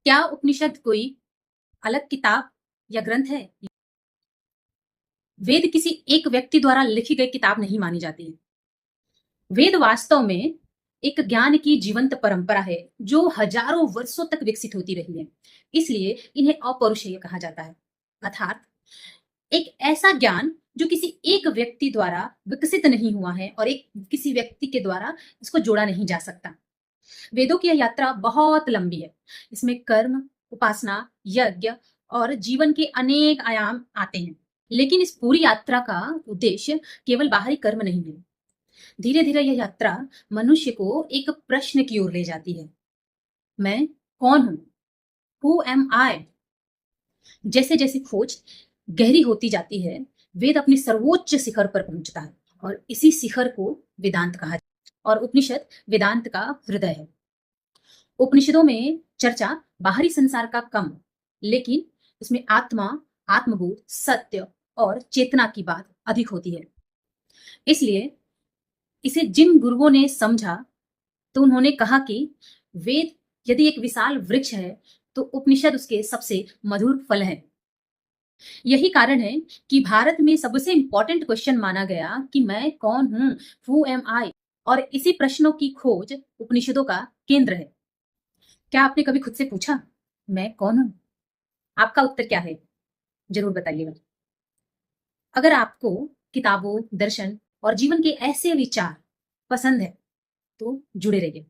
क्या उपनिषद कोई अलग किताब या ग्रंथ है? वेद किसी एक व्यक्ति द्वारा लिखी गई किताब नहीं मानी जाती है। वेद वास्तव में एक ज्ञान की जीवंत परंपरा है जो हजारों वर्षों तक विकसित होती रही है। इसलिए इन्हें अपौरुषेय कहा जाता है। अर्थात एक ऐसा ज्ञान जो किसी एक व्यक्ति द्वारा विकसित नहीं हुआ है और एक किसी व्यक्ति के द्वारा इसको जोड़ा नहीं जा सकता। वेदों की यह यात्रा बहुत लंबी है। इसमें कर्म, उपासना, यज्ञ और जीवन के अनेक आयाम आते हैं। लेकिन इस पूरी यात्रा का उद्देश्य केवल बाहरी कर्म नहीं है। धीरे धीरे यह यात्रा मनुष्य को एक प्रश्न की ओर ले जाती है। मैं कौन हूं? हु एम आई? जैसे जैसे खोज गहरी होती जाती है, वेद अपने सर्वोच्च शिखर पर पहुंचता है और इसी शिखर को वेदांत कहा जाता है। और उपनिषद वेदांत का हृदय है। उपनिषदों में चर्चा बाहरी संसार का कम, लेकिन इसमें आत्मा, आत्मबोध, सत्य और चेतना की बात अधिक होती है। इसलिए इसे जिन गुरुओं ने समझा तो उन्होंने कहा कि वेद यदि एक विशाल वृक्ष है तो उपनिषद उसके सबसे मधुर फल है। यही कारण है कि भारत में सबसे इंपॉर्टेंट क्वेश्चन माना गया कि मैं कौन हूं, हु एम आई, और इसी प्रश्नों की खोज उपनिषदों का केंद्र है। क्या आपने कभी खुद से पूछा मैं कौन हूं? आपका उत्तर क्या है? जरूर बताइएगा। अगर आपको किताबों, दर्शन और जीवन के ऐसे विचार पसंद है तो जुड़े रहिए।